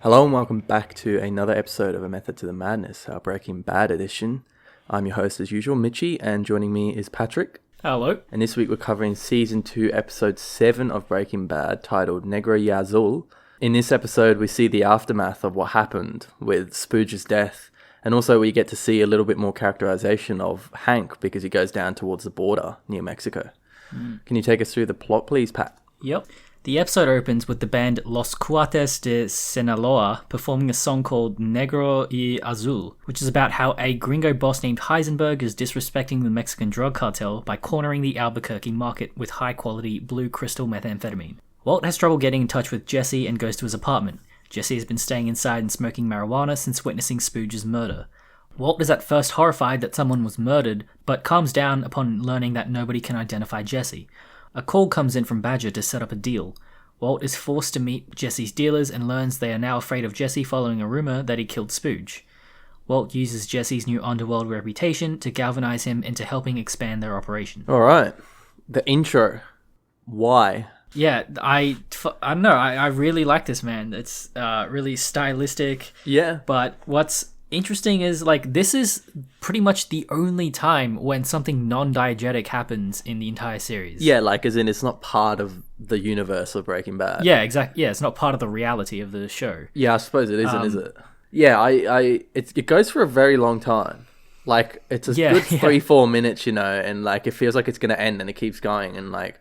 Hello and welcome back to another episode of A Method to the Madness, our Breaking Bad edition. I'm your host as usual, Mitchie, and joining me is Patrick. Hello. And this week we're covering Season 2, Episode 7 of Breaking Bad, titled Negro y Azul. In this episode we see the aftermath of what happened with Spooge's death, and also we get to see a little bit more characterization of Hank because he goes down towards the border near Mexico. Can you take us through the plot, please, Pat? Yep. The episode opens with the band Los Cuates de Sinaloa performing a song called Negro y Azul, which is about how a gringo boss named Heisenberg is disrespecting the Mexican drug cartel by cornering the Albuquerque market with high-quality blue crystal methamphetamine. Walt has trouble getting in touch with Jesse and goes to his apartment. Jesse has been staying inside and smoking marijuana since witnessing Spooge's murder. Walt is at first horrified that someone was murdered, but calms down upon learning that nobody can identify Jesse. A call comes in from Badger to set up a deal. Walt is forced to meet Jesse's dealers and learns they are now afraid of Jesse following a rumor that he killed Spooge. Walt uses Jesse's new underworld reputation to galvanize him into helping expand their operation. Alright, the intro. Why? Yeah, I don't know, I really like this, man. It's really stylistic. Yeah. But what's interesting is, like, this is pretty much the only time when something non-diegetic happens in the entire series. Yeah, like as in it's not part of the universe of Breaking Bad. Yeah, exactly. Yeah, it's not part of the reality of the show. Yeah, I suppose it isn't, is it? Yeah, it goes for a very long time. Like, it's a good 3-4 minutes, you know, and like it feels like it's going to end and it keeps going, and like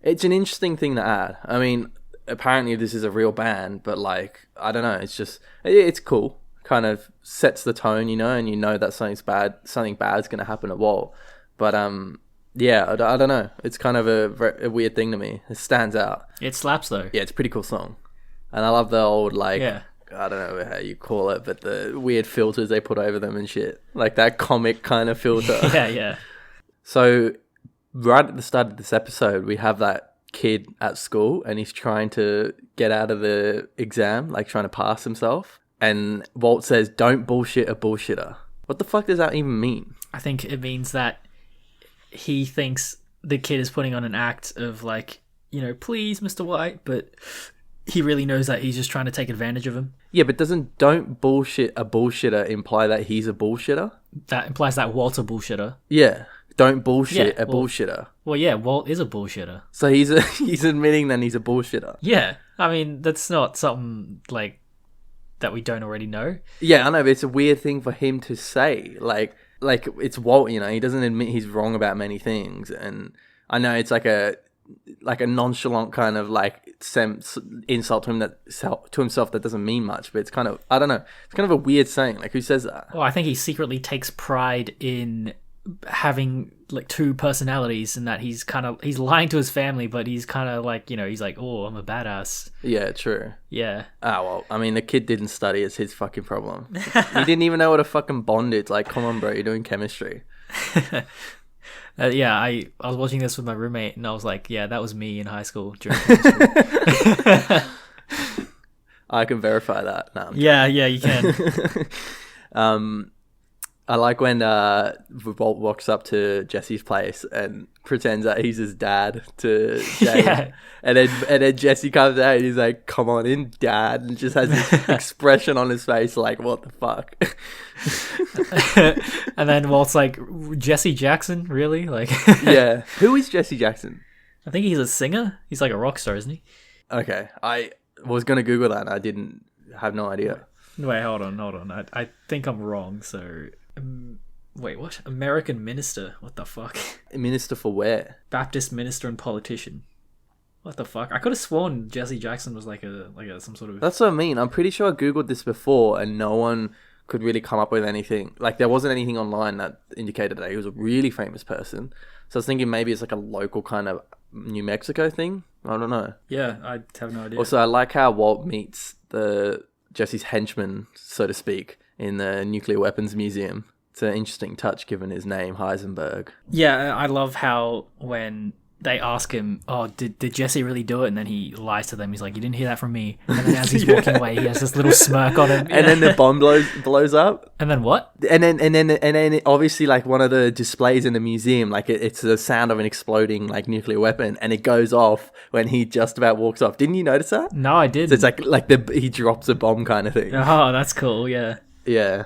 it's an interesting thing to add. I mean, apparently this is a real band, but like, I don't know, it's cool. Kind of sets the tone, you know, and you know that something bad's going to happen at Walt. But yeah, I don't know. It's kind of a weird thing to me. It stands out. It slaps though. Yeah, it's a pretty cool song. And I love the old, like, I don't know how you call it, but the weird filters they put over them and shit. Like that comic kind of filter. Yeah. So right at the start of this episode, we have that kid at school and he's trying to get out of the exam, like trying to pass himself. And Walt says, "Don't bullshit a bullshitter." What the fuck does that even mean? I think it means that he thinks the kid is putting on an act of, like, you know, please, Mr. White, but he really knows that he's just trying to take advantage of him. Yeah, but doesn't "don't bullshit a bullshitter" imply that he's a bullshitter? That implies that Walt's a bullshitter. Yeah, don't bullshit a bullshitter. Well, yeah, Walt is a bullshitter. So he's admitting that he's a bullshitter. Yeah, I mean, that's not something, like, that we don't already know. Yeah, I know, but it's a weird thing for him to say. Like it's Walt, you know, he doesn't admit he's wrong about many things, and I know it's like a nonchalant kind of like insult to himself that doesn't mean much, but it's kind of, I don't know, it's kind of a weird saying. Like, who says that? Well, I think he secretly takes pride in having like two personalities, and that he's lying to his family, but he's kind of like, you know, he's like, oh, I'm a badass. Yeah, true. Yeah. Ah, well, I mean, the kid didn't study. It's his fucking problem. He didn't even know what a fucking bond is. Like, come on, bro, you're doing chemistry. Yeah, I was watching this with my roommate, and I was like, yeah, that was me in high school during chemistry. I can verify that. No, yeah, you can. I like when Walt walks up to Jesse's place and pretends that he's his dad to Jay. Yeah. And then Jesse comes out and he's like, "Come on in, Dad," and just has this expression on his face like, what the fuck? And then Walt's like, Jesse Jackson? Really? Like, yeah. Who is Jesse Jackson? I think he's a singer. He's like a rock star, isn't he? Okay. I was going to Google that and I didn't have no idea. Wait, hold on. I think I'm wrong, so... wait, what? American minister? What the fuck? Minister for where? Baptist minister and politician. What the fuck? I could have sworn Jesse Jackson was like a some sort of... That's what I mean. I'm pretty sure I Googled this before and no one could really come up with anything. Like, there wasn't anything online that indicated that he was a really famous person. So I was thinking maybe it's like a local kind of New Mexico thing. I don't know. Yeah, I have no idea. Also, I like how Walt meets Jesse's henchman, so to speak, in the Nuclear Weapons Museum. It's an interesting touch given his name, Heisenberg. Yeah, I love how when they ask him, "Oh, did Jesse really do it?" And then he lies to them. He's like, "You didn't hear that from me." And then as he's walking away, he has this little smirk on him. And then the bomb blows up. And then what? And then obviously like one of the displays in the museum, like it's the sound of an exploding like nuclear weapon, and it goes off when he just about walks off. Didn't you notice that? No, I didn't. So it's like he drops a bomb kind of thing. Oh, that's cool. Yeah. Yeah.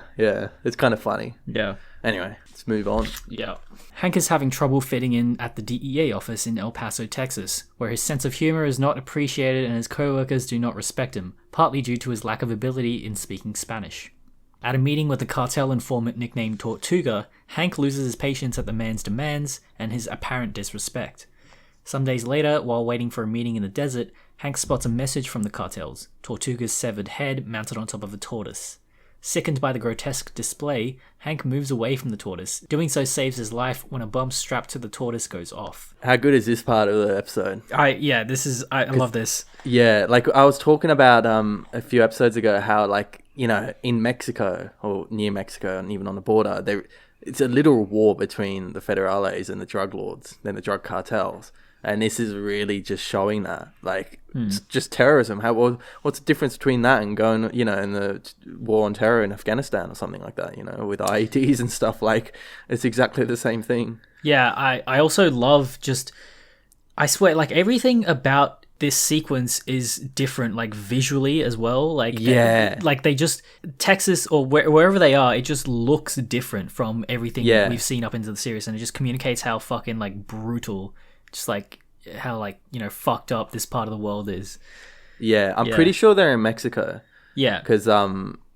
It's kind of funny. Yeah. Anyway, let's move on. Yeah. Hank is having trouble fitting in at the DEA office in El Paso, Texas, where his sense of humor is not appreciated and his co-workers do not respect him, partly due to his lack of ability in speaking Spanish. At a meeting with a cartel informant nicknamed Tortuga, Hank loses his patience at the man's demands and his apparent disrespect. Some days later, while waiting for a meeting in the desert, Hank spots a message from the cartels, Tortuga's severed head mounted on top of a tortoise. Sickened by the grotesque display, Hank moves away from the tortoise. Doing so saves his life when a bomb strapped to the tortoise goes off. How good is this part of the episode? I love this. Yeah, like I was talking about a few episodes ago how like, you know, in Mexico or near Mexico and even on the border, it's a literal war between the federales and the drug lords and the drug cartels. And this is really just showing that, like, it's just terrorism. What's the difference between that and going, you know, in the war on terror in Afghanistan or something like that, you know, with IEDs and stuff? Like, it's exactly the same thing. Yeah, I also love I swear, like, everything about this sequence is different, like, visually as well. Like, yeah. Like, they just, Texas or wherever they are, it just looks different from everything that we've seen up into the series. And it just communicates how fucking, like, brutal, just like how, like, you know, fucked up this part of the world is. Yeah, I'm pretty sure they're in Mexico. Yeah, because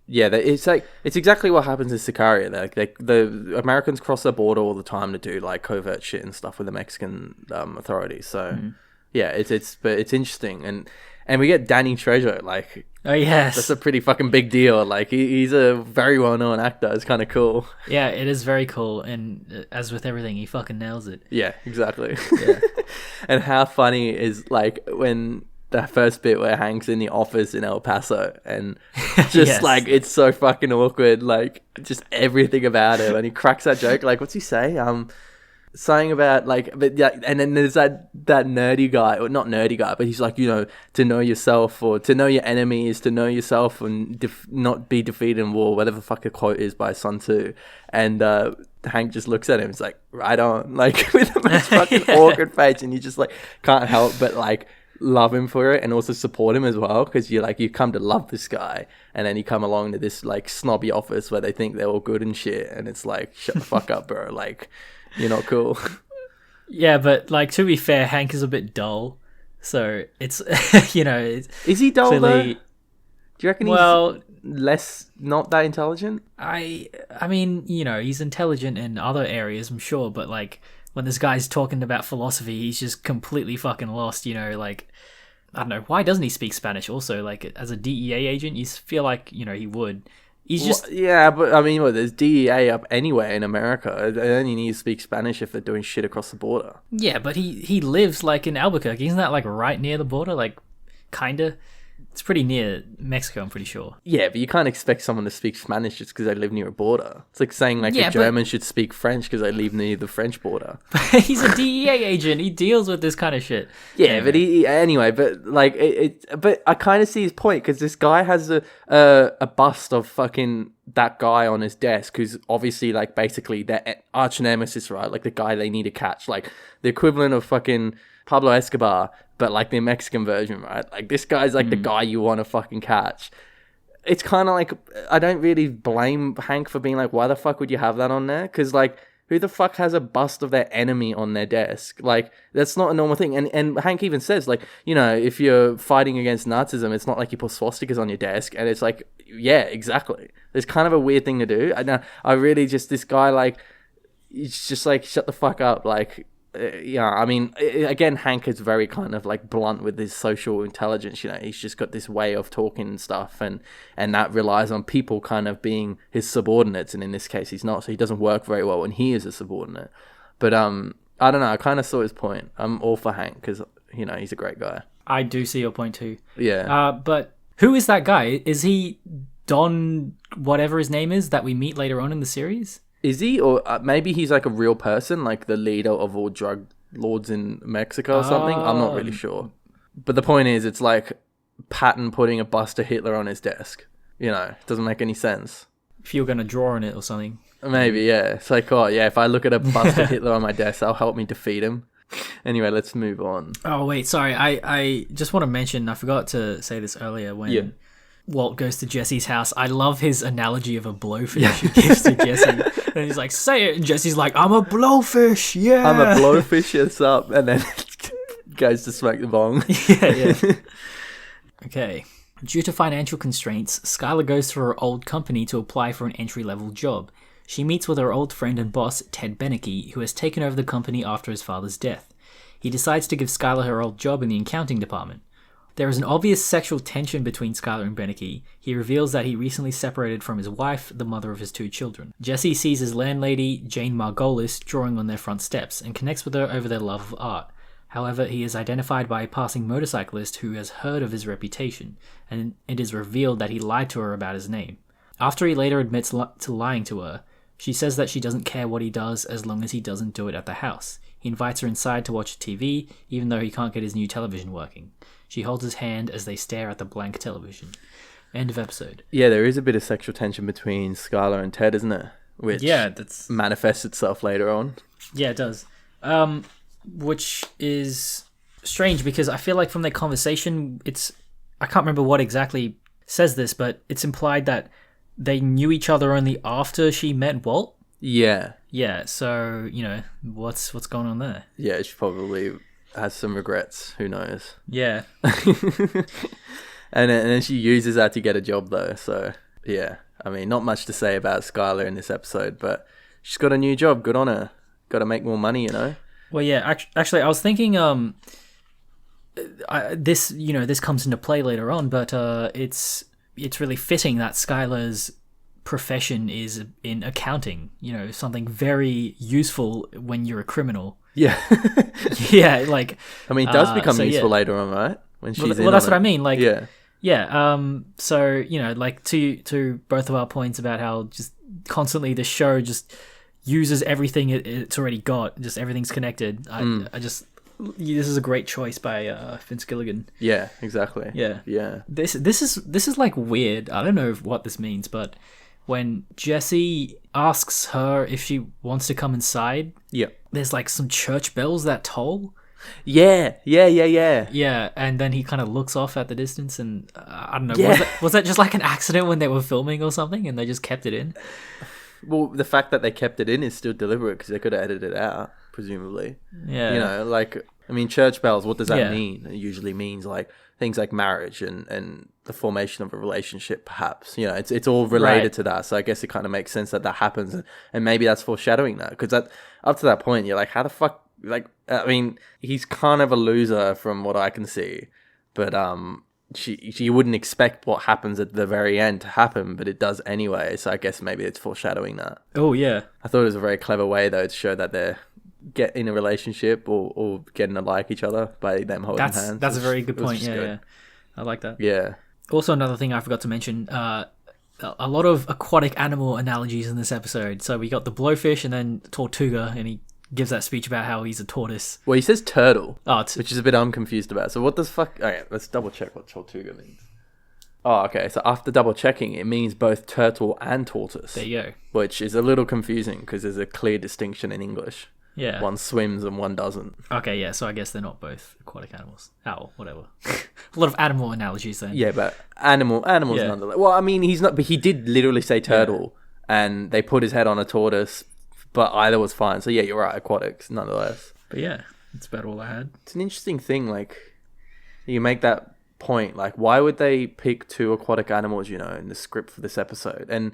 it's exactly what happens in Sicario. Like the Americans cross the border all the time to do like covert shit and stuff with the Mexican authorities. So yeah, but it's interesting, and we get Danny Trejo. Like, oh yes, that's a pretty fucking big deal. Like he's a very well known actor. It's kind of cool. Yeah, it is very cool, and as with everything, he fucking nails it. Yeah, exactly. Yeah. And how funny is like when the first bit where Hank's in the office in El Paso and just like it's so fucking awkward, like just everything about him, and he cracks that joke. Like, what's he say? Something about like, but yeah, and then there's that nerdy guy, or not nerdy guy, but he's like, you know, to know yourself or to know your enemies, to know yourself and not be defeated in war, whatever the fuck a quote is by Sun Tzu. And Hank just looks at him, it's like, right on, like with the most fucking awkward face, and you just like can't help but like love him for it and also support him as well, because you come to love this guy, and then you come along to this like snobby office where they think they're all good and shit, and it's like, shut the fuck up, bro, like you're not cool. Yeah, but like, to be fair, Hank is a bit dull, so it's you know, is he dull though? Do you reckon he's less not that intelligent? I mean, you know, he's intelligent in other areas, I'm sure, but like when this guy's talking about philosophy, he's just completely fucking lost, you know, like, I don't know, why doesn't he speak Spanish also? Like, as a DEA agent, you feel like, you know, he would. He's just... yeah, but I mean, there's DEA up anywhere in America. They only need to speak Spanish if they're doing shit across the border. Yeah, but he lives, like, in Albuquerque. Isn't that, like, right near the border? Like, kinda? It's pretty near Mexico, I'm pretty sure. Yeah, but you can't expect someone to speak Spanish just because they live near a border. It's like saying like a German should speak French because they live near the French border. But he's a DEA agent. He deals with this kind of shit. Yeah, anyway. But like but I kind of see his point, because this guy has a bust of fucking that guy on his desk who's obviously like basically their arch nemesis, right? Like the guy they need to catch, like the equivalent of fucking Pablo Escobar, but like the Mexican version, right? Like this guy's like the guy you want to fucking catch. It's kind of like, I don't really blame Hank for being like, why the fuck would you have that on there? Because like, who the fuck has a bust of their enemy on their desk? Like, that's not a normal thing. And Hank even says, like, you know, if you're fighting against Nazism, it's not like you put swastikas on your desk. And it's like, yeah, exactly. It's kind of a weird thing to do. I really just, this guy, like, it's just like, shut the fuck up. Like, yeah, I mean, again, Hank is very kind of like blunt with his social intelligence. You know, he's just got this way of talking and stuff, and that relies on people kind of being his subordinates. And in this case, he's not, so he doesn't work very well when he is a subordinate. But I don't know. I kind of saw his point. I'm all for Hank because, you know, he's a great guy. I do see your point too. Yeah. But who is that guy? Is he Don, whatever his name is, that we meet later on in the series? Is he? Or maybe he's like a real person, like the leader of all drug lords in Mexico or something. I'm not really sure. But the point is, it's like Patton putting a bust of Hitler on his desk. You know, it doesn't make any sense. If you were going to draw on it or something. Maybe, yeah. It's like, oh, yeah, if I look at a bust of Hitler on my desk, that'll help me defeat him. Anyway, let's move on. Oh, wait, sorry. I just want to mention, I forgot to say this earlier when Walt goes to Jesse's house. I love his analogy of a blowfish he gives to Jesse. And he's like, say it. And Jesse's like, I'm a blowfish. Yeah. I'm a blowfish, it's up. And then goes to smoke the bong. Yeah. Okay. Due to financial constraints, Skylar goes to her old company to apply for an entry-level job. She meets with her old friend and boss, Ted Beneke, who has taken over the company after his father's death. He decides to give Skylar her old job in the accounting department. There is an obvious sexual tension between Skylar and Beneke. He reveals that he recently separated from his wife, the mother of his 2 children. Jesse sees his landlady, Jane Margolis, drawing on their front steps and connects with her over their love of art. However, he is identified by a passing motorcyclist who has heard of his reputation, and it is revealed that he lied to her about his name. After he later admits to lying to her, she says that she doesn't care what he does as long as he doesn't do it at the house. He invites her inside to watch TV, even though he can't get his new television working. She holds his hand as they stare at the blank television. End of episode. Yeah, there is a bit of sexual tension between Skylar and Ted, isn't there? Which that's manifests itself later on. Yeah, it does. Which is strange because I feel like from their conversation, I can't remember what exactly says this, but it's implied that they knew each other only after she met Walt. Yeah. Yeah, so, you know, what's going on there? Yeah, she probably has some regrets. Who knows? Yeah. And then she uses that to get a job, though. So, yeah. I mean, not much to say about Skylar in this episode, but she's got a new job. Good on her. Got to make more money, you know? Well, yeah. Actually, I was thinking this comes into play later on, but it's really fitting that Skylar's profession is in accounting. You know, something very useful when you're a criminal. Yeah. Yeah, like... I mean, it does become useful later on, right? When she's well, that's what I mean. Like, yeah. Yeah, so, you know, like, to both of our points about how just constantly the show just uses everything it's already got, just everything's connected. This is a great choice by Vince Gilligan. Yeah, exactly. Yeah. This is like weird. I don't know what this means, but when Jesse asks her if she wants to come inside, there's like some church bells that toll. Yeah. Yeah, and then he kind of looks off at the distance, and I don't know, was that just like an accident when they were filming or something, and they just kept it in? Well, the fact that they kept it in is still deliberate because they could have edited it out, presumably. Yeah. You know, like, I mean, church bells, what does that mean? It usually means like things like marriage and the formation of a relationship, perhaps. You know, it's all related to that. So I guess it kind of makes sense that happens, and maybe that's foreshadowing that, because up to that point, you're like, how the fuck? Like, I mean, he's kind of a loser from what I can see, but she wouldn't expect what happens at the very end to happen, but it does anyway. So I guess maybe it's foreshadowing that. Oh yeah, I thought it was a very clever way though to show that they're get in a relationship or getting to like each other by them holding hands. That's a very good point. Yeah, I like that. Yeah. Also, another thing I forgot to mention. A lot of aquatic animal analogies in this episode. So we got the blowfish and then Tortuga, and he gives that speech about how he's a tortoise. Well, he says turtle, which is a bit I'm confused about. So what does fuck... Okay, let's double check what Tortuga means. Oh, okay. So after double checking, it means both turtle and tortoise. There you go. Which is a little confusing because there's a clear distinction in English. Yeah. One swims and one doesn't. Okay, yeah. So I guess they're not both aquatic animals. Oh, whatever. A lot of animal analogies then. Yeah, but animals nonetheless. Well, I mean, he's not... But he did literally say turtle, and they put his head on a tortoise... But either was fine. So yeah, you're right, aquatics, nonetheless. But yeah, that's about all I had. It's an interesting thing, like, you make that point, like, why would they pick 2 aquatic animals, you know, in the script for this episode? And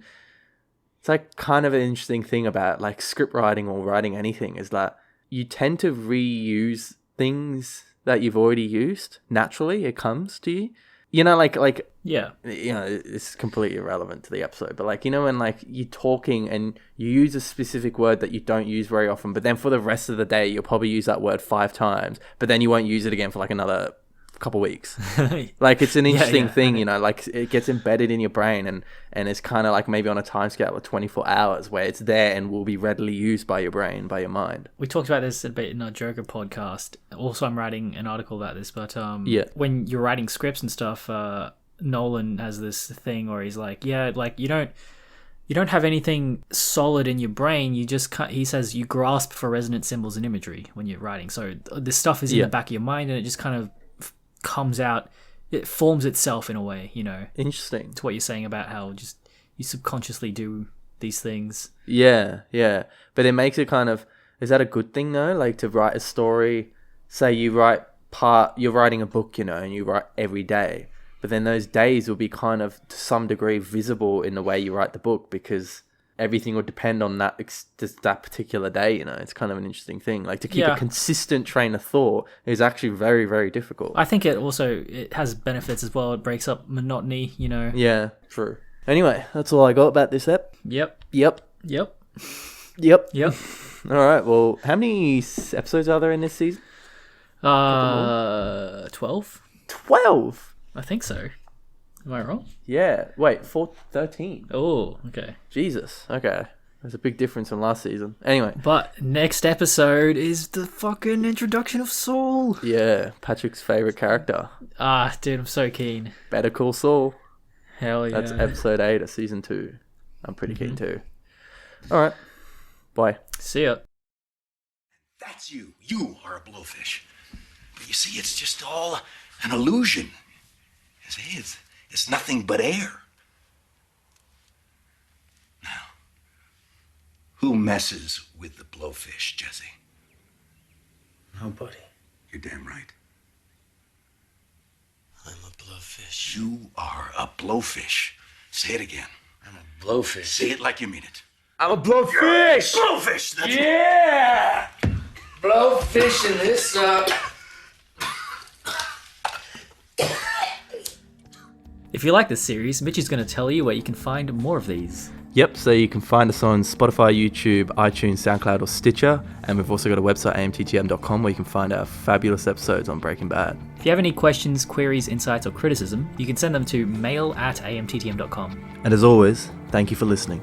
it's like kind of an interesting thing about like script writing or writing anything is that you tend to reuse things that you've already used. Naturally, it comes to you. You know, like yeah, you know, it's completely irrelevant to the episode, but like, you know, when like you're talking and you use a specific word that you don't use very often, but then for the rest of the day you'll probably use that word 5 times, but then you won't use it again for like another couple weeks. Like, it's an interesting thing, you know, like it gets embedded in your brain, and it's kind of like maybe on a time scale of 24 hours where it's there and will be readily used by your brain, by your mind. We talked about this a bit in our Joker podcast. Also, I'm writing an article about this, but when you're writing scripts and stuff, Nolan has this thing where he's like, like you don't have anything solid in your brain. You just he says you grasp for resonant symbols and imagery when you're writing. So this stuff is in the back of your mind, and it just kind of comes out. It forms itself in a way, you know. Interesting. To what you're saying about how just you subconsciously do these things. Yeah. But it makes it kind of, is that a good thing though? Like, to write a story, say you're writing a book, you know, and you write every day. But then those days will be kind of, to some degree, visible in the way you write the book, because everything will depend on that particular day, you know. It's kind of an interesting thing. Like, to keep a consistent train of thought is actually very, very difficult. I think it has benefits as well. It breaks up monotony, you know. Yeah, true. Anyway, that's all I got about this ep. Yep. All right, well, how many episodes are there in this season? 12. 12? I think so. Am I wrong? Yeah. Wait, 13. Oh, okay. Jesus. Okay. There's a big difference from last season. Anyway. But next episode is the fucking introduction of Saul. Yeah. Patrick's favourite character. Ah, dude, I'm so keen. Better Call Saul. Hell yeah. That's episode 8 of season 2. I'm pretty keen too. Alright. Bye. See ya. That's you. You are a blowfish. But you see, it's just all an illusion. It's nothing but air. Now, who messes with the blowfish, Jesse? Nobody. You're damn right. I'm a blowfish. You are a blowfish. Say it again. I'm a blowfish. Say it like you mean it. I'm a blowfish! Blowfish! That's yeah! Blowfishing this up. If you like this series, Mitch is going to tell you where you can find more of these. Yep, so you can find us on Spotify, YouTube, iTunes, SoundCloud, or Stitcher. And we've also got a website, amttm.com, where you can find our fabulous episodes on Breaking Bad. If you have any questions, queries, insights, or criticism, you can send them to mail@amttm.com. And as always, thank you for listening.